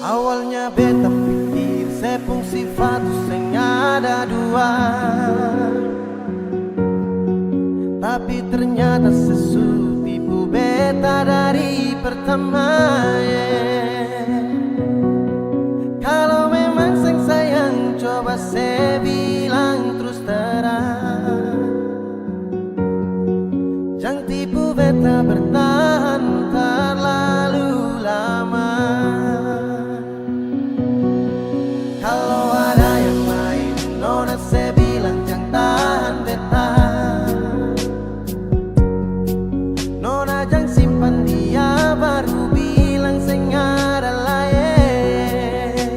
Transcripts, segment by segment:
Awalnya beta pikir sepung sifat sing ada dua, tapi ternyata sesu tipu beta dari pertama. Kalau memang sing sayang coba saya bilang terus terang, jangan tipu beta bertahan terlalu lama. Kalau ada yang lain, nona saya bilang jangan tahan beta. Nona jangan simpan dia, baru bilang sing ada lain.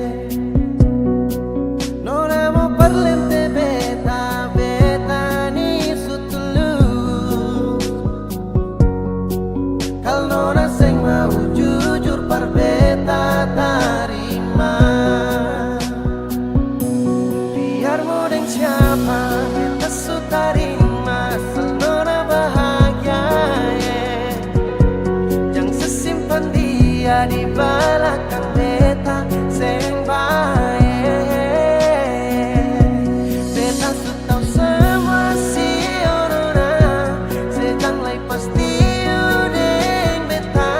Nona mau perlente beta, beta ni sutulus. Kalau nona sing mau jujur par beta tarima. Siapa beta su tarima asal nona bahagia, jangan sesimpan dia di belakang beta seng baik. Beta su tau semua si nona, sedang lai pasti udeng beta.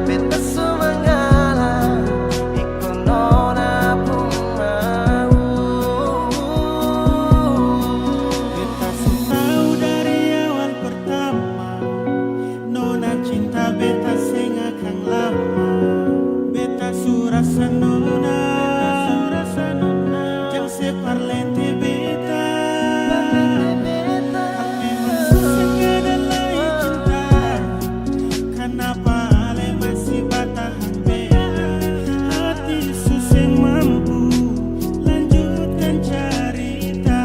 Beta su mengalah ikut nona pun mau. Beta sing akan lama, beta surasa nona, jangan separlente beta. Memang susah kedalai cinta, kenapa ale masih bertahan beta? Hati susah mampu lanjutkan cerita.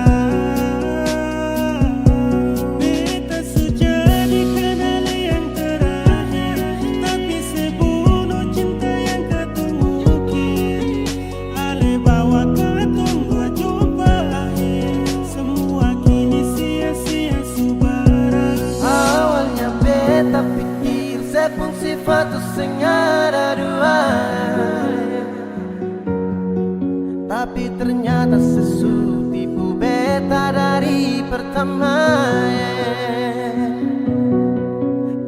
Beta sudah dikenal yang terakhir, tapi sebunuh cinta yang ketumukir. Ale bawa ketunggu jumpa akhir, semua kini sia-sia subara. Awalnya beta pikir sepung sifat sing ada dua, tapi ternyata sesu tipu beta dari pertama.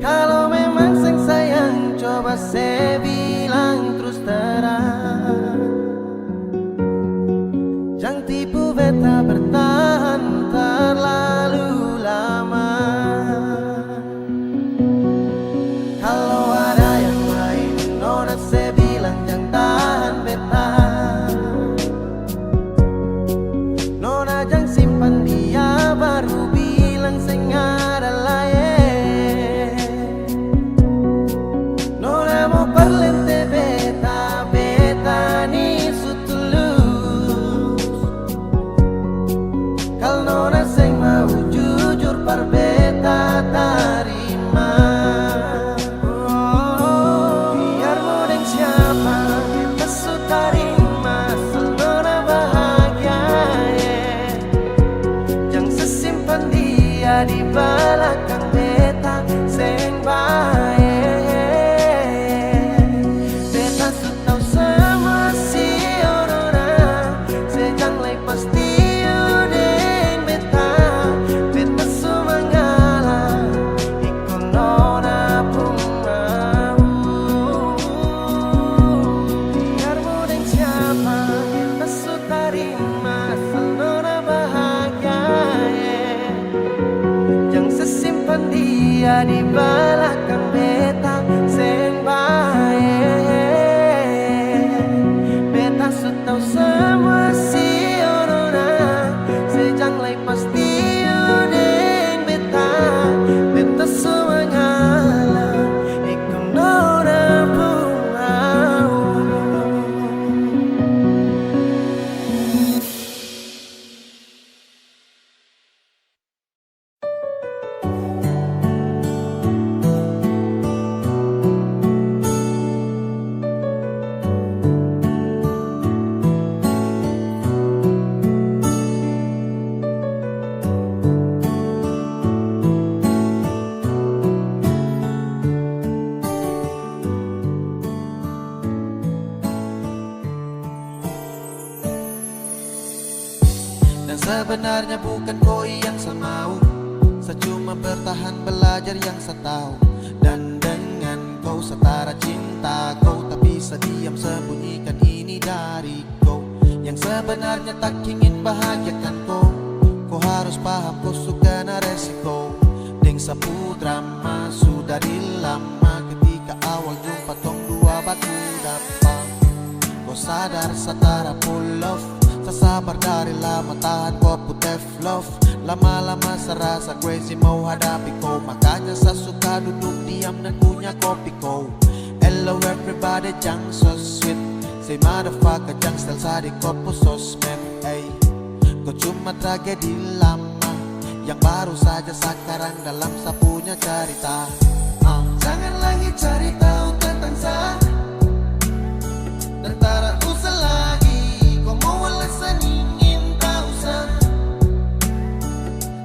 Kalau memang sing sayang coba saya bilang terus terang, jangan tipu beta bertahan terlalu lama. Kalau ada yang lain, nona saya bilang jangan tahan beta. Nona jangan simpan dia, baru bilang sing ada lain. Nona mau perlente beta, beta ni sutulus. Kalau nona sing mau jujur par beta tarima. Biar mau deng siapa beta su tarima asal nona bahagia, jangan sesimpan dia di belakang beta seng baik. Beta su tau semua si nona, sejang lai pasti udeng beta. Beta su mengalah ikut nona pun mau. Biar mau deng siapa beta su tarima asal nona bahagia, jangan sesimpan dia di belakang beta seng baik. Beta su tau semua si nona, sejang lai pasti udeng beta. Beta su mengalah ikut nona pun mau. Dan sebenarnya bukan kau yang saya mau, saya cuma bertahan belajar yang saya tahu. Dan dengan kau setara cinta kau, tak bisa diam sembunyikan ini dari kau. Yang sebenarnya tak ingin bahagiakan kau, kau harus paham kau suka na resiko. Deng sapu drama sudah di lama, ketika awal jumpa tong dua batu dapat. Kau sadar setara full love, sasabar dari lama tahan kau putih love. Lama-lama serasa crazy mau hadapi kau, makanya saya suka duduk diam dan punya kopi kau. Hello everybody, jang so sweet, say motherfucker jang style sa di kopo sosmed. Ay, kau cuma tragedi lama yang baru saja sekarang dalam saya punya cerita. Jangan lagi cari tahu tentang saya, dan tak usah lagi kau mau alasan ingin tahu saya.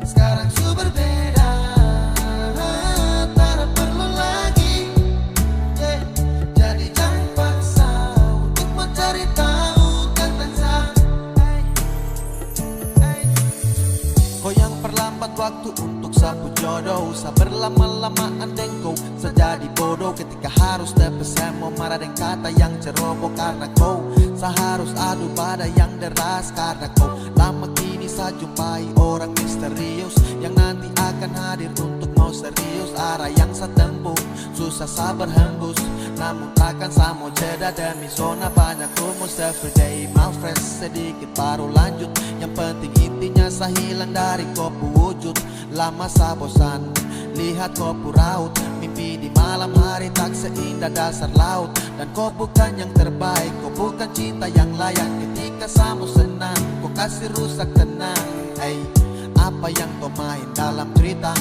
Sekarang su berbeda, tak perlu lagi, jadi jangan paksa untuk mencari tahu tentang saya. Kau yang perlambat waktu untuk sapu jodoh, saya berlama-lamaan dengkau, saya jadi bodoh ketika harus tepes. Saya mau marah dengan kata yang ceroboh karena kau, saya harus adu pada yang deras karena kau. Lama kini saya jumpai orang misterius yang nanti akan hadir untuk mau serius. Arah yang saya tempuh susah saya berhembus, namun takkan saya mau jeda demi zona banyak rumus. Everyday my friends, sedikit baru lanjut. Yang penting intinya saya hilang dari kopu wujud. Lama saya bosan lihat kopu raut, mimpi di malam hari tak seindah dasar laut. Dan kau bukan yang terbaik, kau bukan cinta yang layak. Ketika saya mau senang, kau kasih rusak tenang. Hey, apa yang kau main dalam cerita?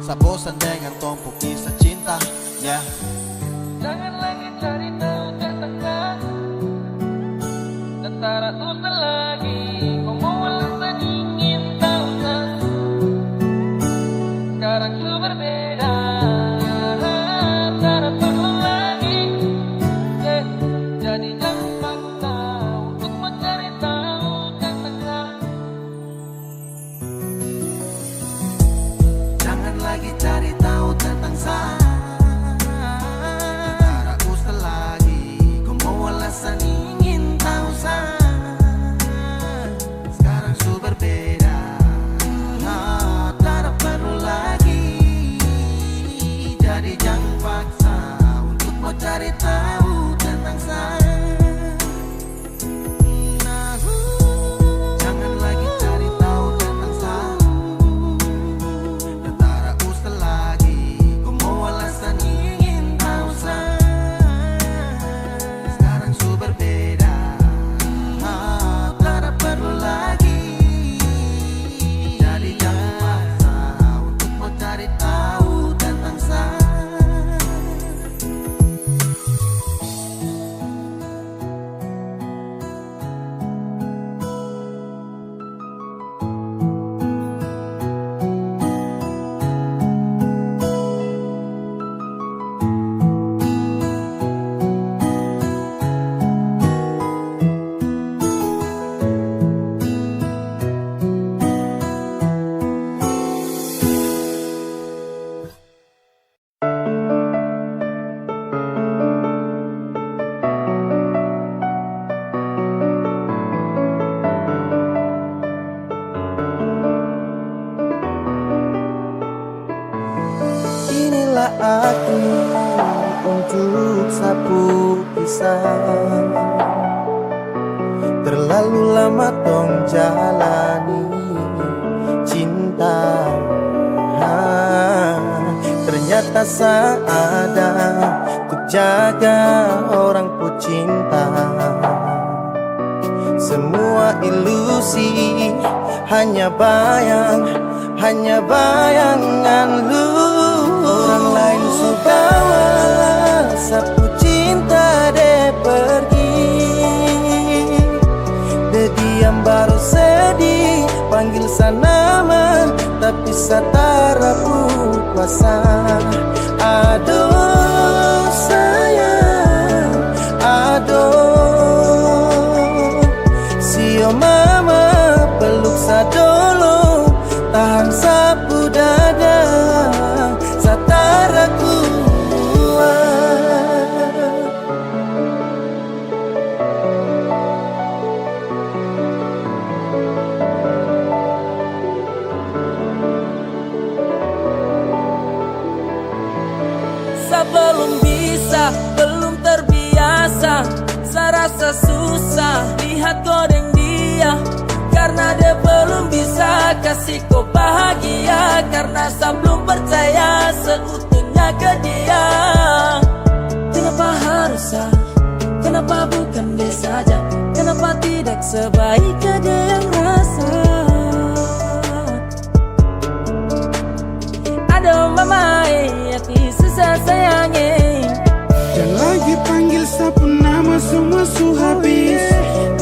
Saya bosan dengan tumpuk kisah cinta. Jangan lagi cari tahu tentang saya, dan tak usah lagi kau mau alasan ingin tahu saya. Sekarang su berbeda, tak perlu lagi, jadi jangan paksa untuk mencari tahu tentang saya. Jangan lagi cari tahu tentang saya, tak usah lagi kau mau alasan ingin tahu saya. Sekarang su berbeda, tak perlu lagi, jadi jangan paksa untuk mau cari tahu tentang saya. Jangan lagi cari tahu tentang saya, dan tak usah lagi kau mau alasan ingin tahu saya. Sekarang su berbeda, tak perlu lagi, jadi jangan paksa untuk mau cari tahu tentang saya. Inilah aku untuk sapu kisah, terlalu lama tong jalani cinta. Ternyata saya ada untuk jaga orang ku cinta. Semua ilusi hanya bayangan lu. Orang lain sudah sapu cinta de pergi, de diam baru sedih panggil sa nama, tapi sa tarapu kuasa. Aduh sayang, aduh sio mama peluk rasa susah lihat kau dengan dia, karena dia belum bisa kasih kau bahagia, karena saya belum percaya seutuhnya ke dia. Kenapa harus saya? Kenapa bukan dia saja? Kenapa tidak sebaik dia yang rasa? Aduh mama, hati susah sayangi. Jangan lagi panggil sapu nama, semua su habis.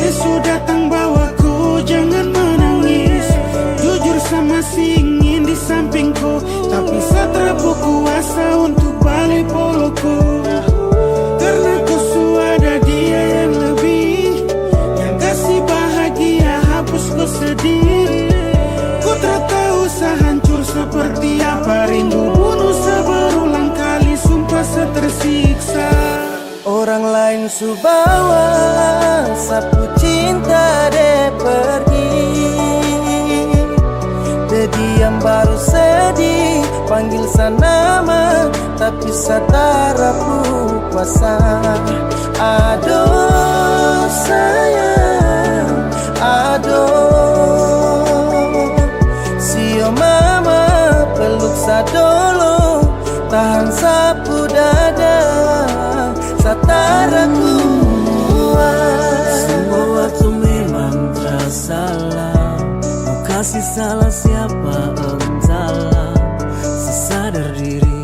Dia sudah datang bawaku, jangan menangis. Jujur sama si ingin di sampingku, tapi saya terlalu kuasa untuk balik poloku. Karena ku ada dia yang lebih, yang kasih bahagia hapus ku sedih. Ku tak tahu saya hancur seperti apa, rindu bunuh seberulang kali, sumpah saya tersiksa. Orang lain su bawa sapu cinta de pergi, de diam baru sedih, panggil sa nama tapi sa tarapu kuasa. Aduh sayang, aduh sio mama peluk sa dulu, tahan sapu dada satara kuat. Semua waktu memang tersalah, mau kasih salah siapa entahlah. Sesadar diri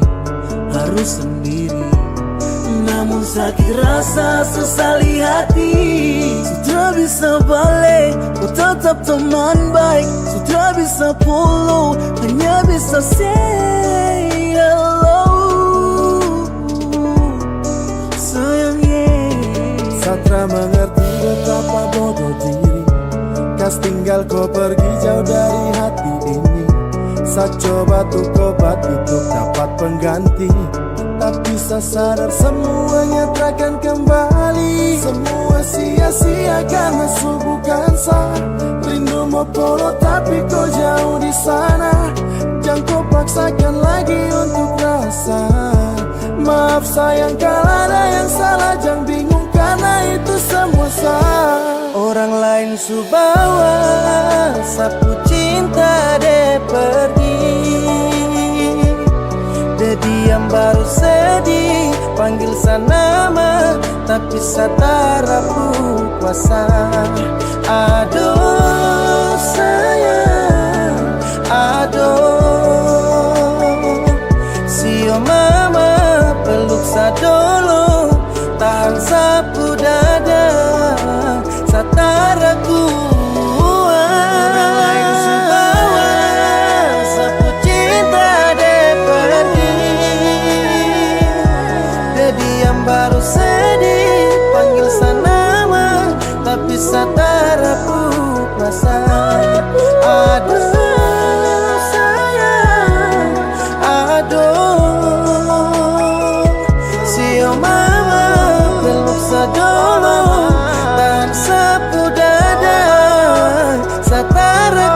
harus sendiri, namun sakit rasa sesali hati. Sudah bisa balik, ku tetap teman baik. Sudah bisa pulang, hanya bisa say hello. Satra mengerti betapa bodoh diri, kas tinggal kau pergi jauh dari hati ini. Saya coba tuh obat untuk dapat pengganti, tapi saya sadar semuanya takkan kembali. Semua sia-sia karena su bukan saya. Rindu mau polo tapi kau jauh di sana. Jangan kau paksakan lagi untuk rasa. Maaf sayang kalau ada yang salah, jangan bingung karena itu semua salah. Orang lain su bawa sapu cinta de pergi, de diam baru sedih, panggil sa nama tapi sa tarapu kuasa. Aduh sayang, aduh sio mama peluk sa dulu, tahan sapu dada satara kuat. Orang lain su bawa sapu cinta de pergi, de diam baru sedih, panggil sa nama tapi satara kuasa. Aduh sayang, aduh sio mama peluk sa dulu, dan sapu dada satara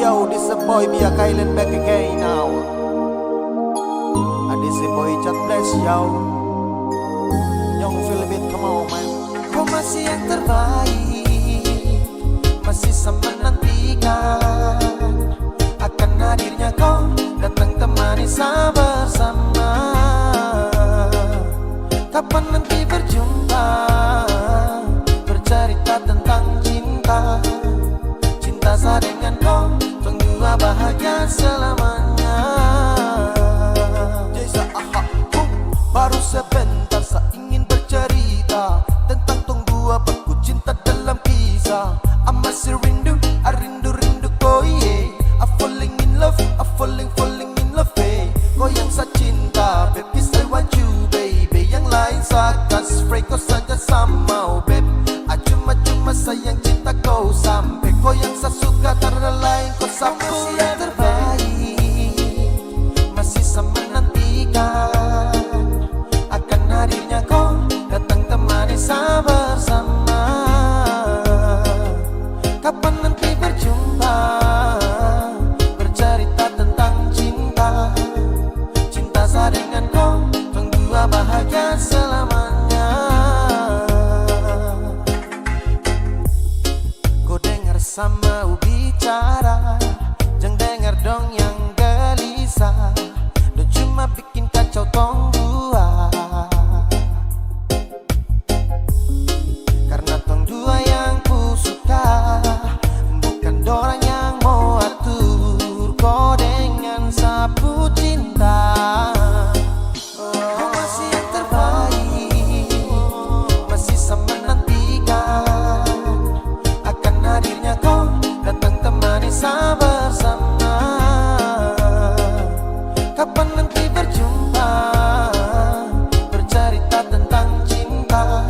Yo, this a boy be a Kylan back again now. And this a boy just bless yo. Young Philip, come on man. Kau masih yang terbaik, masih sama nantikan akan hadirnya kau datang temani saya bersama. Kapan nanti berjumpa, bercerita tentang cinta, cinta saya dengan kau, tunggu bahagia selamanya. baru sebentar saya ingin bercerita tentang tong dua baku cinta dalam kisah. I masih rindu, I rindu kau yeah. I falling in love, I falling in love eh. Kau yang saya cinta, baby I want you baby. Yang lain saya kasih free, kau saja sama oh babe. Cuma sayang cinta kau sampai. Kau yang saya suka karena lain kau sapu yang terbaik. Masih saya menantikan akan hadirnya kau datang temani saya bersama. Kapan nanti berjumpa, bercerita tentang cinta. Cinta saya dengan kau, tunggu bahagia selamanya. Kau dengar sama bicara, jangan dengar dong yang gelisah. Dan cuma bikin kacau tong dua. Karena tong dua yang ku suka, bukan dorang yang mau atur. Kau dengan sapu cinta. Kau masih yang terbaik, masih saya menantikan akan hadirnya kau datang temani saya bersama. Kapan nanti berjumpa, bercerita tentang cinta.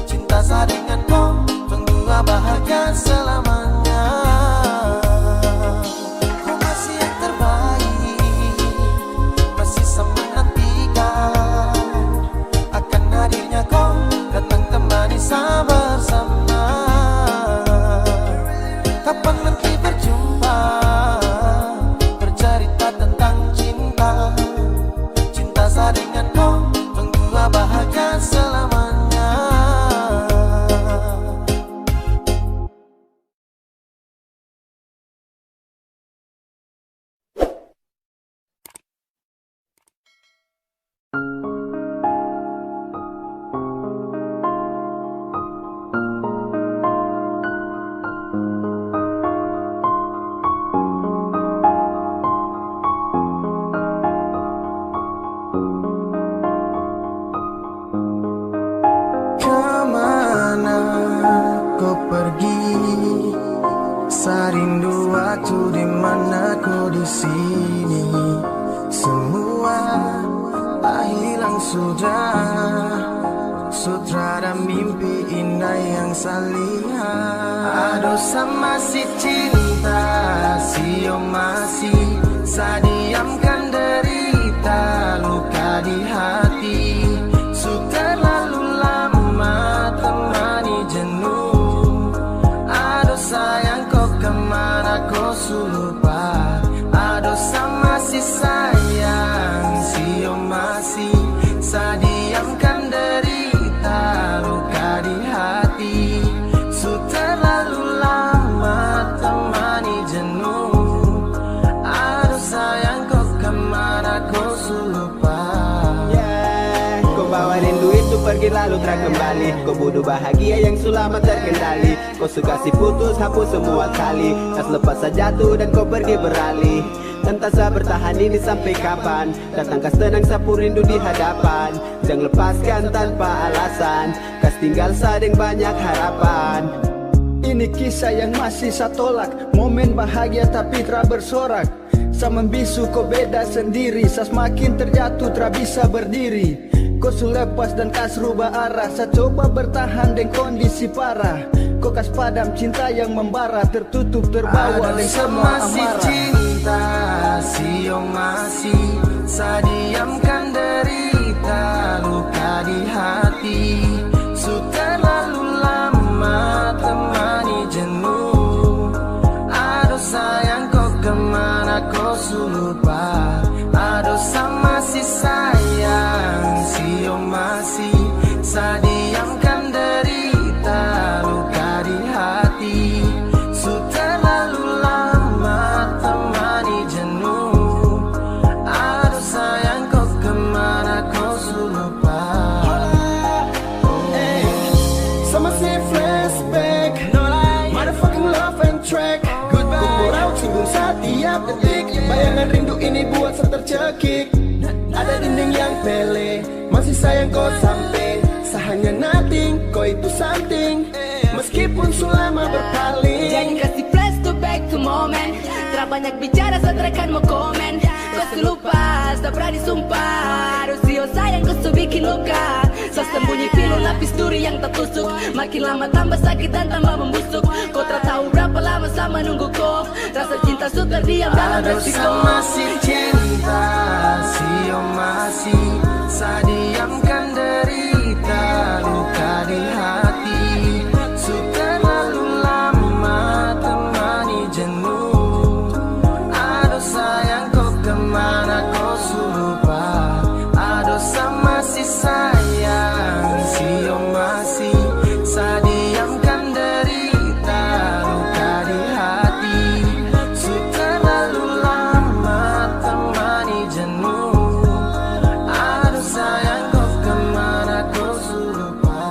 Cinta saya dengan kau, tunggu bahagia selamanya. Kau masih yang terbaik, masih saya menantikan akan hadirnya kau datang temani saya bersama. Kapan nanti berjumpa, bercerita tentang cinta. Cinta saya dengan kau, tunggu bahagia selamanya. Kemana kau pergi? Saya rindu waktu dimana kau di sini. Semua tak hilang sudah, sutradara mimpi indah yang saya lihat. Aduh sama si cinta, si masih saya diamkan derita luka di hati. Sudah terlalu lama temani jenuh. Aduh sayang kau kemana kau lupa. Aduh sama si sayang, si masih saya diamkan derita luka di hati. Sudah terlalu lama temani jenuh. Aduh sayang kau kemana kau lupa. Kau bawa rindu itu pergi lalu tak kembali. Kau butuh bahagia yang sulama terkendali. Kau suka si putus hapus semua kali. Tas lepas saja jatuh dan kau pergi beralih. Entah saya bertahan ini sampai kapan. Datang kas tenang sapu rindu di hadapan. Jangan lepaskan tanpa alasan. Kas tinggal sadeng banyak harapan. Ini kisah yang masih saya tolak. Momen bahagia tapi tak bersorak. Saya membisu kau beda sendiri. Saya semakin terjatuh tak bisa berdiri. Kau lepas dan kas rubah arah. Saya coba bertahan dengan kondisi parah. Kau kas padam cinta yang membara. Tertutup terbawa dengan semua amarah. Cinta si masih saya diamkan derita luka di hati. Sudah terlalu lama temani jenuh. Aduh sayang kau kemana kau lupa. Aduh sama si sayang, si masih saya diamkan derita luka di hati. Sudah terlalu lama temani jenuh. Aduh sayang kau kemana kau lupa. Sama si flashback, motherfucking love and track. Goodbye. Ku raut singgung setiap detik. Bayangan rindu ini buat saya tercekik. Ada dinding yang pele, kasih sayang kau sampai sahanya nothing, kau itu something. Meskipun selama berpaling. Jadi kasih flash to back to moment. Terlalu banyak bicara saat mau komen. Kau selupa, tak berani sumpah. Harus yo sayang kau bikin luka. Sembunyi pilu lapis duri yang tertusuk. Makin lama tambah sakit dan tambah membusuk. Kau tak tahu berapa lama sama nunggu kau. Rasa cinta su terdiam dalam resiko. Masih cinta, sio masih saya diamkan derita luka di hati. Sudah terlalu lama temani jenuh. Aduh sayang kau kemana kau lupa. Aduh sama si sayang, sio masih saya diamkan derita luka di hati. Sudah terlalu lama temani jenuh. Aduh sayang kau kemana kau lupa.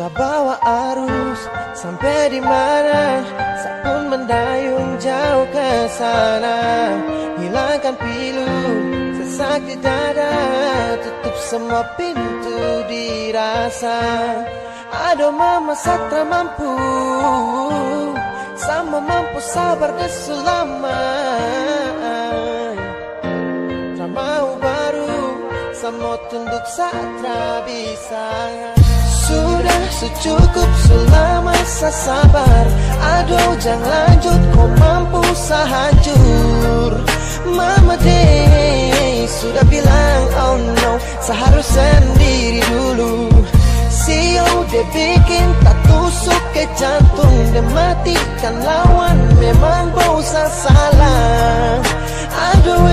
Tak bawa arus sampai di mana, saya pun mendayung jauh ke sana. Hilangkan pilu, sesak di dada, tutup semua pintu dirasa. Aduh mama satra mampu, sama mampu sabar desu lama. Tak mau baru, sama tunduk satra bisa. Sudah secukup selama saya sabar. Aduh jangan lanjut, kau mampu sehancur. Mama deh sudah bilang oh no, saya harus sendiri dulu. Sio dia bikin tak tusuk ke jantung. Dia matikan lawan, memang bosan salah. Aduh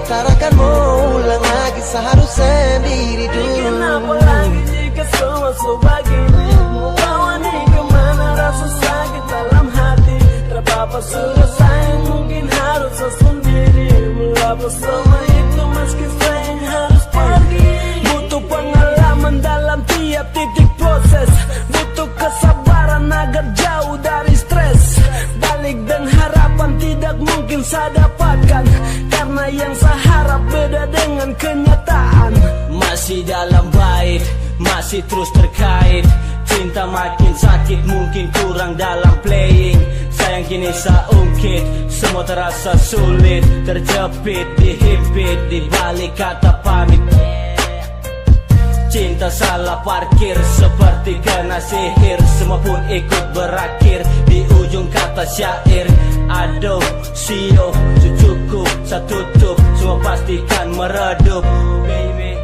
tarakan mau ulang lagi, saya harus sendiri dulu. Kenapa lagi jika semua sebegini? Mau bawa nih kemana rasa sakit dalam hati. Terpapa sudah sayang mungkin harus sendiri. Mengapa semua itu meski sayang harus pergi. Butuh pengalaman dalam tiap titik proses. Butuh kesabaran agar jauh dari stres. Balik dan harapan tidak mungkin saya dapatkan. Karena yang saya harap beda dengan kenyataan. Masih dalam bait, masih terus terkait. Cinta makin sakit, mungkin kurang dalam playing. Sayang kini saya ungkit, semua terasa sulit. Terjepit, dihimpit, di balik kata pamit. Cinta salah parkir, seperti kena sihir. Semua pun ikut berakhir, di ujung kata syair. Aduh, sio, cukup, saya tutup. Semua pastikan meredup, baby.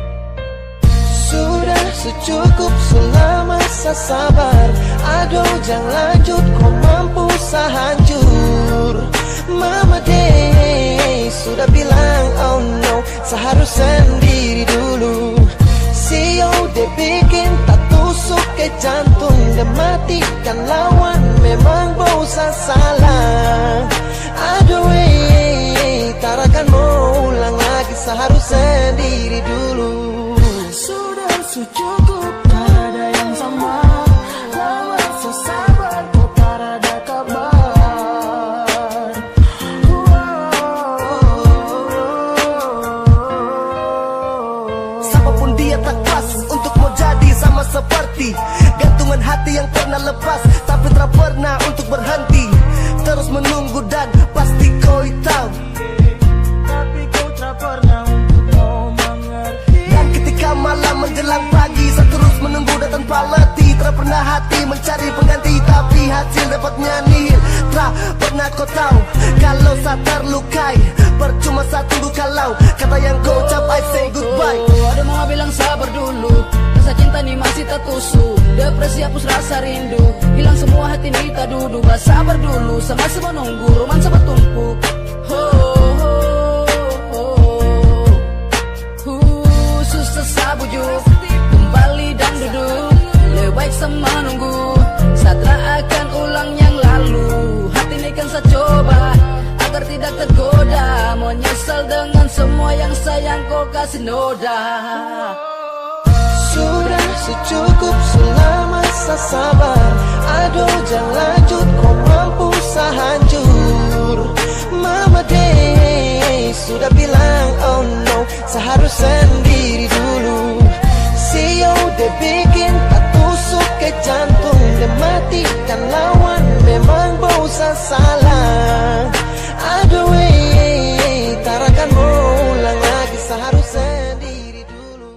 Sudah secukup selama saya sabar. Aduh jangan lanjut, kau mampu sehancur. Mama deh sudah bilang oh no, saya harus sendiri dulu. Sio dia bikin tak tusuk ke jantung. Dia matikan lawan, memang bosan salah. Aduh tarakan mau ulang lagi, saya harus sendiri dulu. Sudah secukup, tak ada yang sama. Lama sesabar, kok tak ada kabar. Siapapun dia tak pas untuk mau jadi sama seperti gantungan hati yang pernah lepas, tapi tak pernah untuk berhenti. Terus menunggu dan pasti kau tahu, Tapi kau tak pernah untuk mau mengerti. dan ketika malam menjelang pagi, saya terus menunggu dan tanpa letih. Tak pernah hati mencari pengganti, tapi hasil dapatnya nihil. Tak pernah kau tahu kalau saya terlukai, percuma saya tunggu kalau kata yang kau ucap I say goodbye. Ada mau bilang sabar dulu, rasa cinta nih masih tak tusuk. Depresi hapus rasa rindu, hilang semua hati ini tak duduk. Sabar dulu, sama semua nunggu, romansa bertumpuk. Susah sabujuk, kembali dan duduk. Lebih baik sama nunggu, Satra akan ulang yang lalu. Hati ini kan saco Menyesal dengan semua yang sayang kau kasih noda. Sudah secukup selama saya sabar. Aduh jangan lanjut, kau mampu sehancur. Mama Day sudah bilang oh no, saya harus sendiri dulu. Sio dia bikin tak tusuk ke jantung, dia matikan lawan, memang bau salah. Aduh tarakan mau ulang lagi, saya harus sendiri dulu.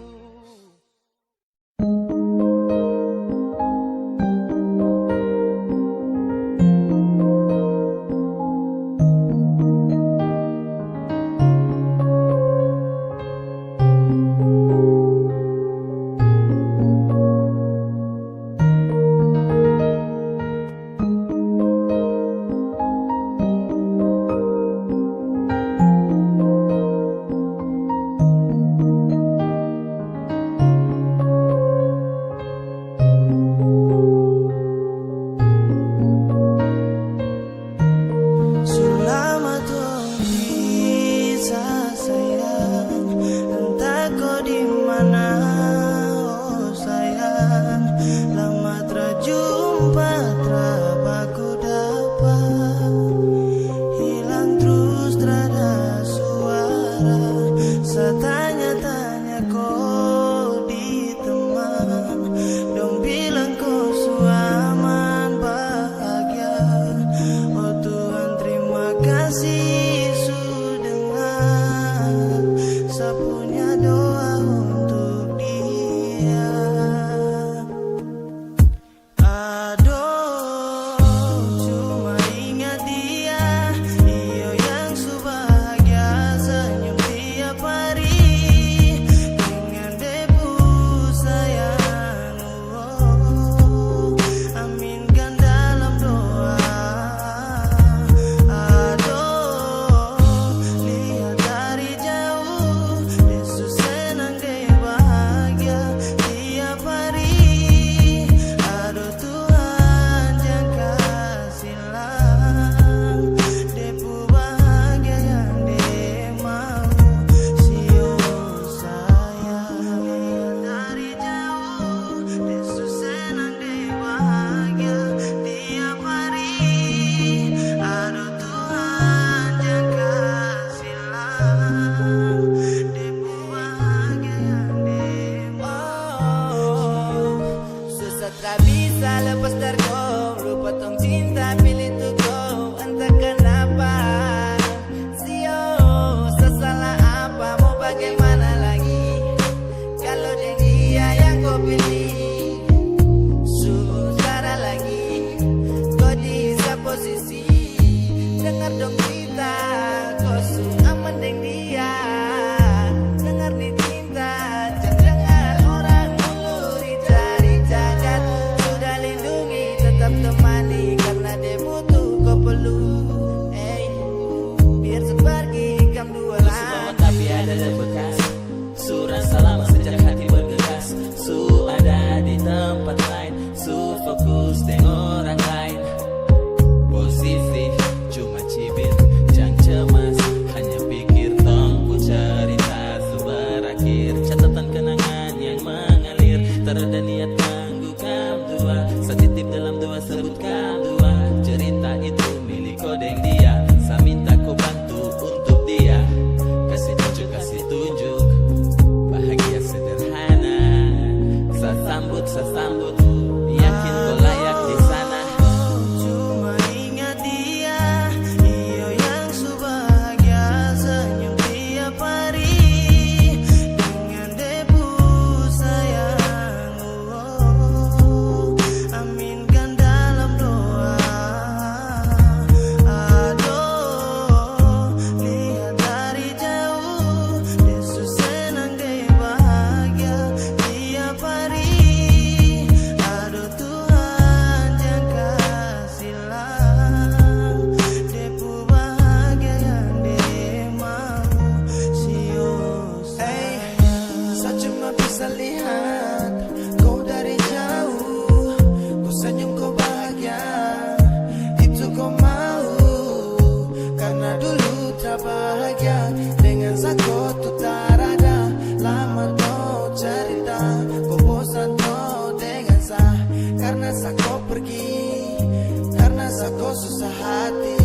hati,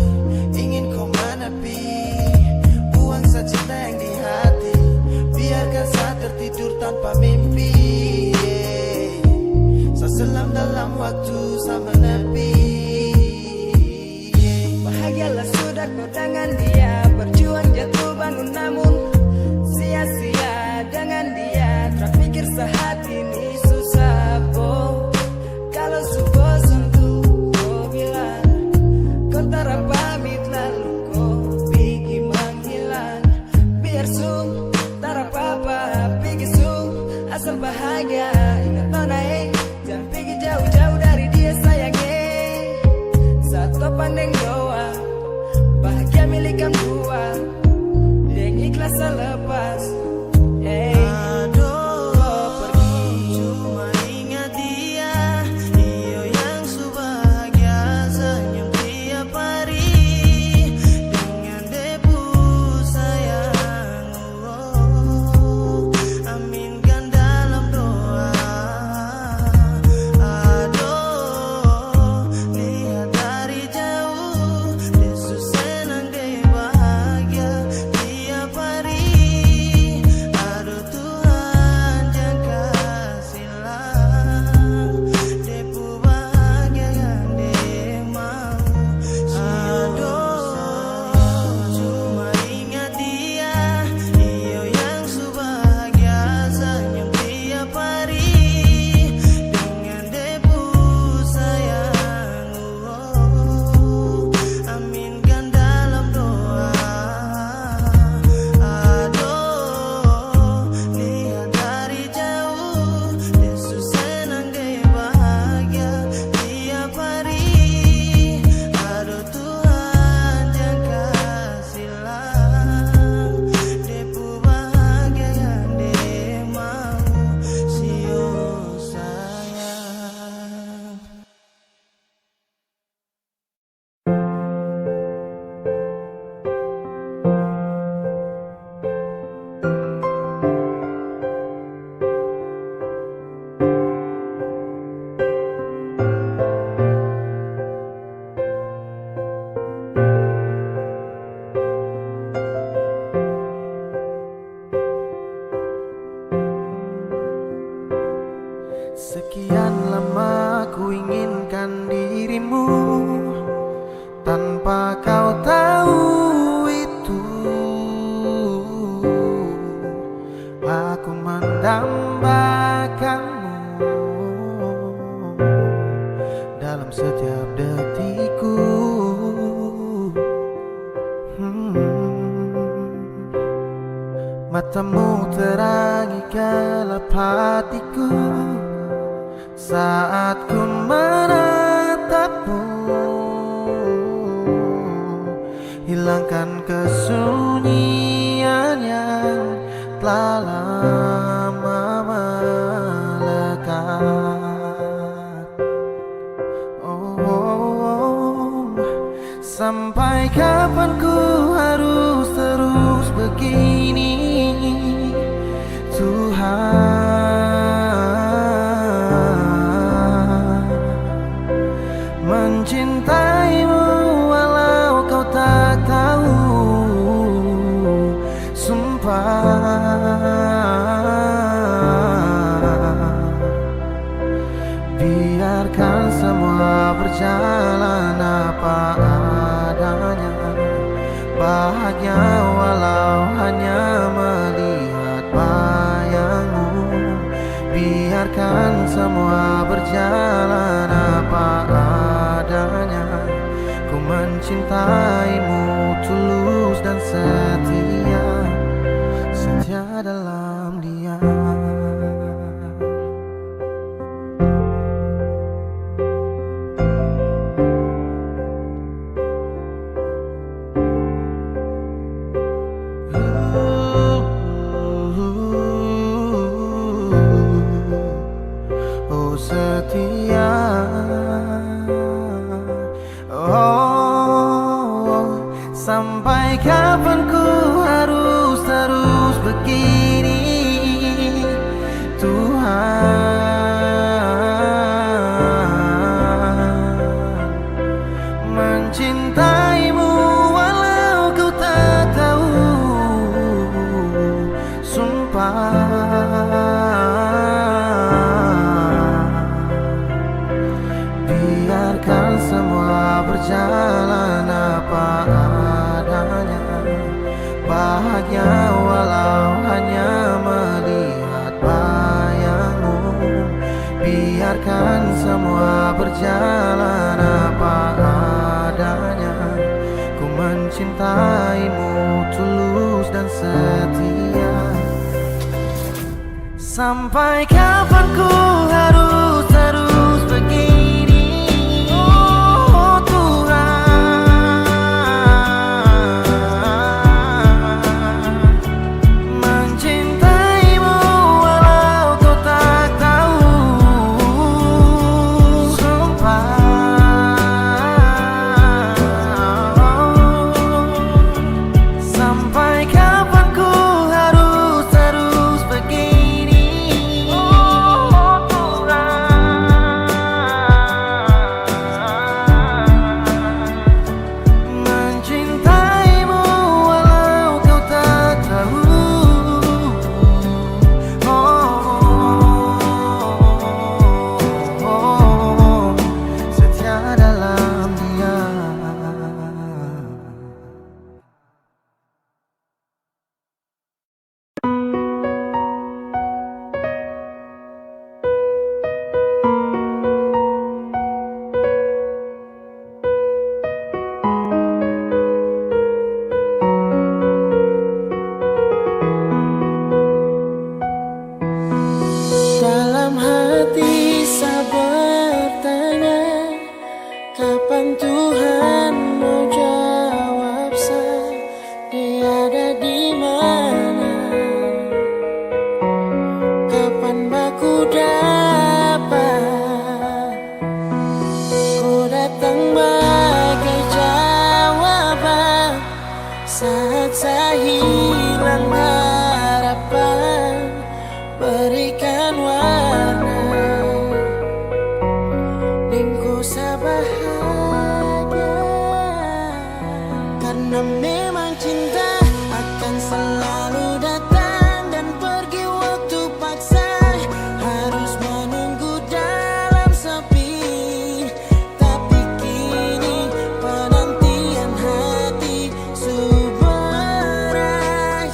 ingin kau menepi. Buang saja cinta yang di hati, biarkan saya tertidur tanpa mimpi. Saya selam dalam waktu, saya menepi. Bahagialah sudah kau dengan dia, berjuang jatuh bangun namun sia-sia dengan dia. Terpikir sehati ini susah boh. Kalau subuh sentuh kau bilang kau tak pamit lalu kau pergi menghilang. Biar sung tak apa-apa pergi sung, asal bahagia ingat nona jangan pergi jauh-jauh dari dia sayangnya. Satu pandang doa bahagia milik kamu dua, yang ikhlas selepas. Sekian lama ku inginkan dirimu, tanpa kau tahu itu. Aku mendambakanmu dalam setiap detikku. Matamu terangi gelap hatiku saat ku menatapmu, hilangkan kesunyian yang telah lama melekat. Sampai kapan ku harus terus begini, Tuhan? Mencintaimu walau kau tak tahu, sumpah. Biarkan semua berjalan apa adanya, bahagia walau hanya melihat bayangmu. Biarkan semua berjalan apa adanya, ku mencintaimu tulus dan setia, setia dalam dia. Oh setia, oh sampai kapan ku harus terus begini, Tuhan? Mencintai mencintaimu walau kau tak tahu. Biarkan semua berjalan apa adanya. Bahagia walau hanya melihat bayangmu. Biarkan semua berjalan apa adanya. Ku mencintaimu tulus dan setia. Sampai kapan ku harus terus begini, oh Tuhan. Mencintaimu walau kau tak tahu. Sampai kapan ku harus terus begini, oh Tuhan. Mencintaimu walau kau tak tahu. Setia dalam dia. Dalam hati saya bertanya, kapan Tuhan mau jawab saya? Dia ada di mana? Kapan baku dapat? Ku datang bagai jawaban saat saya hilang harapan. Berikan warna lingku sabahagia. Karena memang cinta akan selalu datang dan pergi waktu paksa. Harus menunggu dalam sepi. Tapi kini penantian hati sudah berakhir.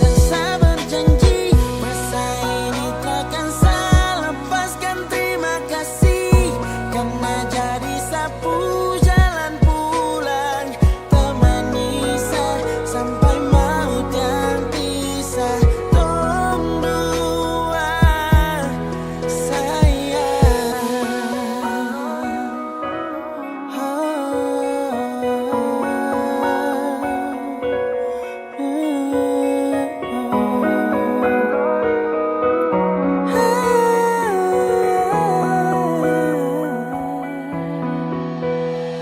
Dan saya berjanji masa ini takkan saya lepaskan. Terima kasih karena jadi sapu jalan pulang. Temani saya sampai maut yang pisah. Tong dua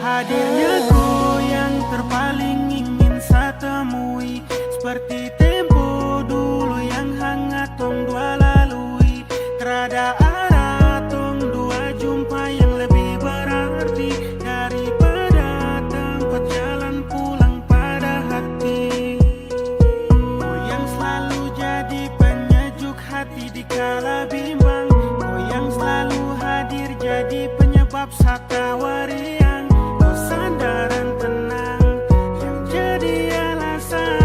Hadirnya kau yang terpaling ingin saya temui. Seperti tempo dulu yang hangat tong dua lalui. Terada arah tong dua jumpa yang lebih berarti daripada tempat jalan pulang pada hati. Kau yang selalu jadi penyejuk hati di kala bimbang. Kau yang selalu hadir jadi penyebab saktawa riang. Kau sandaran tenang yang jadi alasan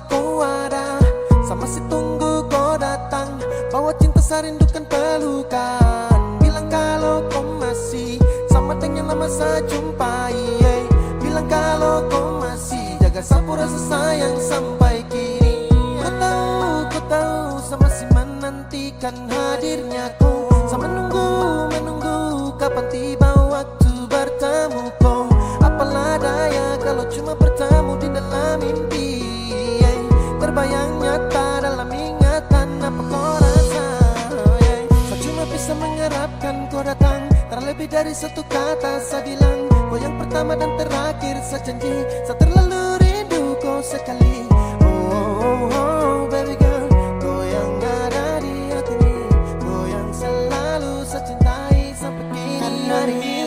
kau ada, sama si tunggu kau datang, bawa cinta serindukan pelukan. Bilang kalau kau masih sama dengan lama saya jumpai, bilang kalau kau masih jaga sapu rasa sayang sampai kini. Ku tahu sama si menantikan hadirnya kau, sama menunggu kapan tiba waktu bertemu kau. Apalah daya kalau cuma bertemu di dalam mimpi, terbayang nyata dalam ingatan apa kau rasa. Saya cuma bisa mengharapkan kau datang, terlebih dari satu kata saya bilang, kau yang pertama dan terakhir saya janji. Saya terlalu rindu kau sekali. Oh, baby girl, kau yang ada di hati ini, kau yang selalu saya cintai sampai kini hari ini.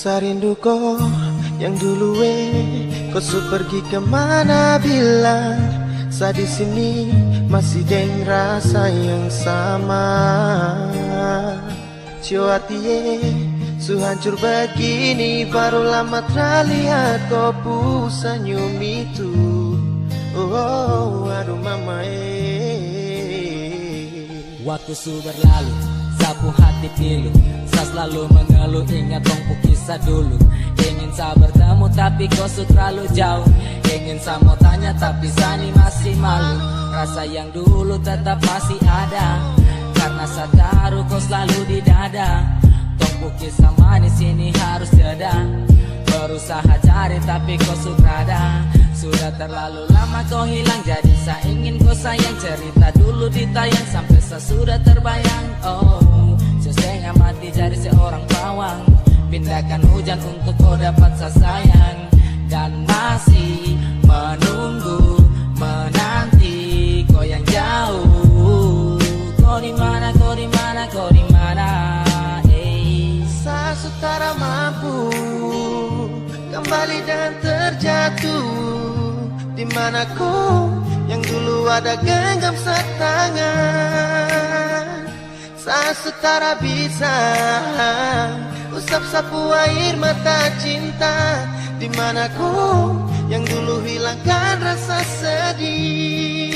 Sarindu kau yang dulu kau su pergi kemana bilang, saya di sini masih deng rasa yang sama. Cio hati su hancur begini, baru lama terlihat kau pu senyum itu. Oh, aduh mama Waktu su berlalu, sapu hati pilu, saya selalu mengeluh ingat tongpu kisah dulu. Ingin saya bertemu tapi kau su terlalu jauh, ingin saya mau tanya tapi sani masih malu. Rasa yang dulu tetap masih ada, karena saya taruh kau selalu di dada. Tongpu kisah manis ini harus jeda, berusaha cari tapi kau su berada. Sudah terlalu lama kau hilang, jadi saya ingin kau sayang. Cerita dulu ditayang sampai saya sudah terbayang. Oh, setengah mati jadi seorang pawang, pindahkan hujan untuk kau dapat saya sayang. Dan masih menunggu, menanti kau yang jauh. Kau di mana, kau di mana, kau di mana? Saya sutara mampu kembali dan terjatuh. Di mana kau yang dulu ada genggam setangan, saya setara bisa usap sapu air mata cinta. Di mana kau yang dulu hilangkan rasa sedih.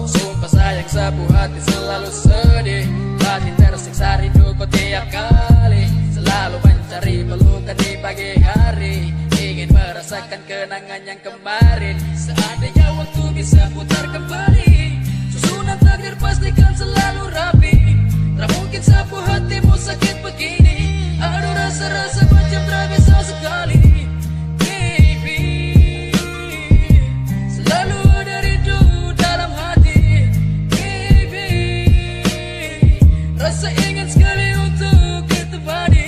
Sumpah sayang sapu hati selalu sedih, batin tersiksa rindu kau tiap kali. Selalu mencari pelukan di pagi hari, ingin merasakan kenangan yang kemarin. Seandainya waktu bisa putar kembali, susunan takdir pastikan selalu rapi. Tak mungkin sapu hatimu sakit begini, aduh rasa-rasa macam tak bisa sekali. Baby, selalu ada rindu dalam hati. Baby, rasa ingin sekali untuk ditemani.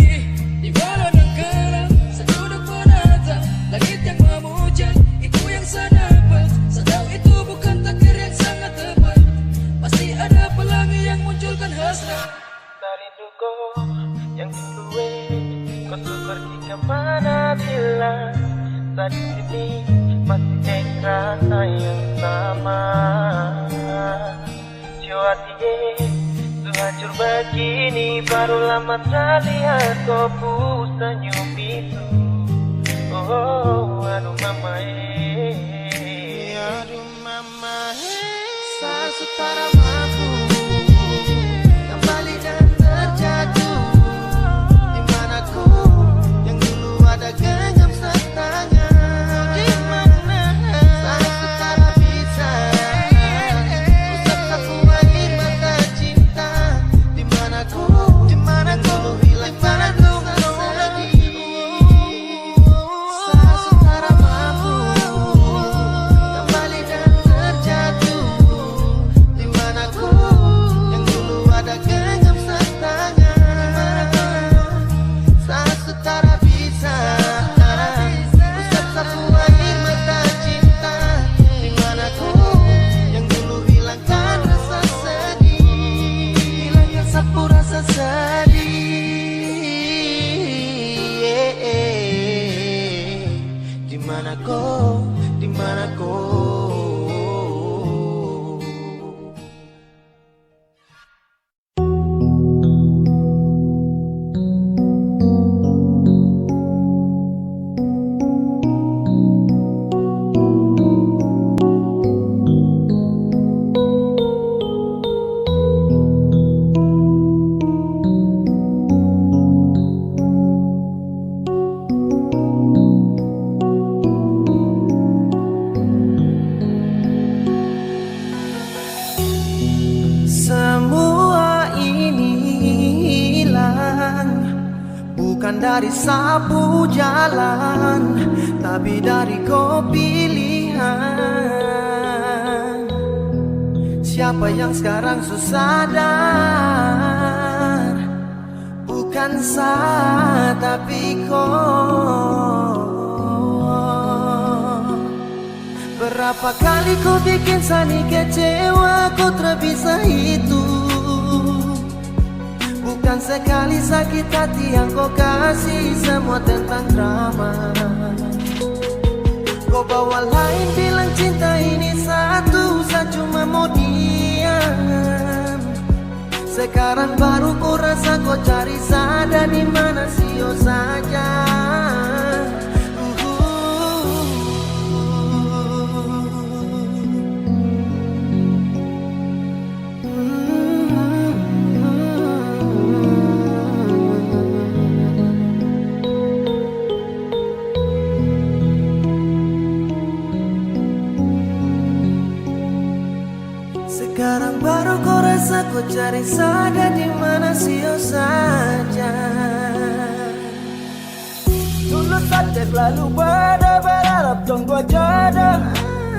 Di malam yang gelap, saya duduk menata langit yang memuja, itu yang saya dapat. Sedang itu bukan takdir yang sangat tepat, pasti ada pelangi yang munculkan hasrat. Sarindu kau yang dulu kau tuh pergi kemana bilang, saya di sini masih deng rasa yang sama. Cio hati hancur begini, baru lama terlihat kau senyum itu. Oh, aduh mama, aduh mama, setara mampu kembali dan terjatuh. Dimana ku yang dulu ada genggam setangan, dimana setara bisa usap sapu air mata cinta. Dimana ku hilang pada rasa sedih. Setara mampu kembali dan terjatuh. Dimana ku yang dulu ada genggam setangan, saat setara bisa usap sapu air mata cinta. Dimana ku yang dulu hilangkan rasa sedih, hilangkan sapu rasa sedih. Dimana kau, dimana kau? Semua ini hilang bukan dari sapu jalan, tapi dari kau pilihan. Siapa yang sekarang susah sadar, bukan saya tapi kau. Berapa kali ku bikin Sani kecewa, kau terbisa itu. Bukan sekali sakit hati yang kau kasih, semua tentang drama. Kau bawa lain bilang cinta ini satu, saya cuma mau diam. Sekarang baru ku rasa kau cari sada, di mana sio saja. Sekarang baru kau rasa kau cari sada, di mana sio saja. dulu saja selalu berharap tunggu jodoh,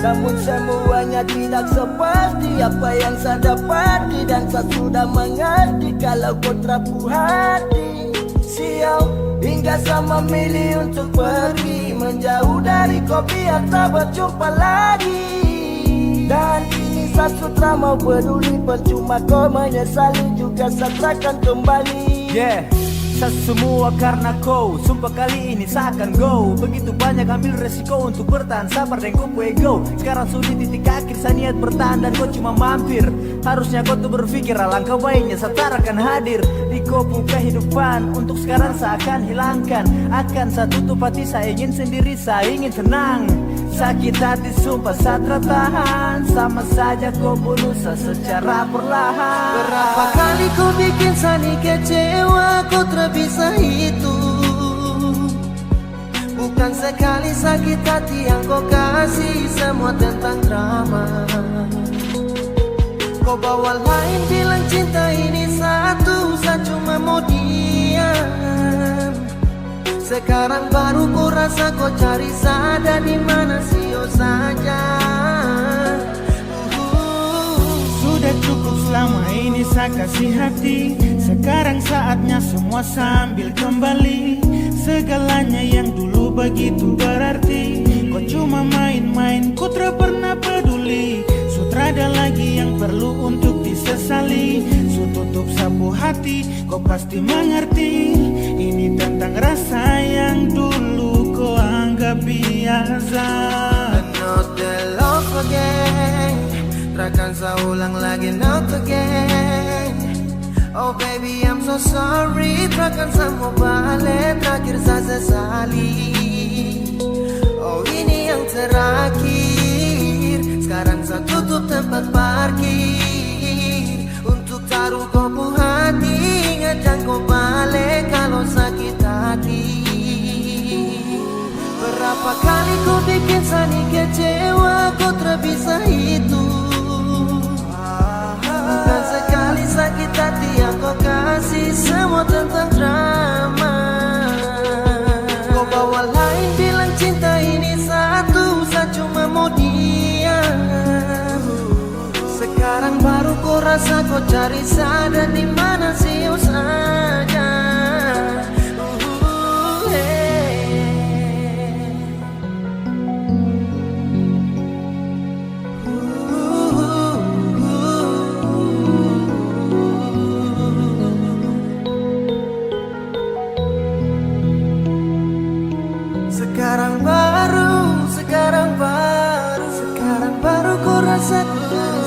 namun semuanya tidak seperti apa yang saya dapati. Dan saya sudah mengerti kalau kau terapu hati. Sial hingga saya memilih untuk pergi menjauh dari kau biar tak berjumpa lagi. Dan kini saya sudah mau peduli, percuma kau menyesali juga saya takkan kembali. Yeah, semua karena kau. Sumpah kali ini saya akan go. Begitu banyak ambil resiko untuk bertahan, sabar dan kau ego. Sekarang sudah titik akhir, saya niat bertahan dan kau cuma mampir. Harusnya kau tuh berpikir alangkah baiknya saya akan hadir di kau kehidupan. Untuk sekarang saya akan hilangkan, akan saya tutup hati. Saya ingin sendiri, saya ingin tenang. Sakit hati sumpah saya tertahan, sama saja kau bunuh saya secara perlahan. Berapa kali kau bikin Sani kecewa, kau terbisa itu. Bukan sekali sakit hati yang kau kasih, semua tentang drama. Kau bawa lain bilang cinta ini satu, saya cuma mau diam. Sekarang baru ku rasa kau cari sada, di mana sio saja. Sudah cukup selama ini saya kasih hati. Sekarang saatnya semua sambil kembali. Segalanya yang dulu begitu berarti, kau cuma main-main, kau tak pernah peduli. Sutrada lagi yang perlu untuk disesali. Su tutup sapu hati, kau pasti mengerti. Ini tentang rasa yang dulu kau anggap biasa. Not the love again, takkan saya ulang lagi not again. Oh baby I'm so sorry, takkan semua balik, terakhir saya sesali. Oh ini yang terakhir, sekarang saya tutup tempat parkir untuk taruh kopu hati, ngajak kau balik kalau sakit hati. Berapa kali kau bikin Sani kecewa, kau terbisa itu. Bukan sekali sakit hati yang kau kasih, semua tentang drama. Kau bawa lain bilang cinta ini satu, saya cuma mau dia. Sekarang baru kau rasa kau cari sadar di mana sih saja. Sekarang baru kau rasakan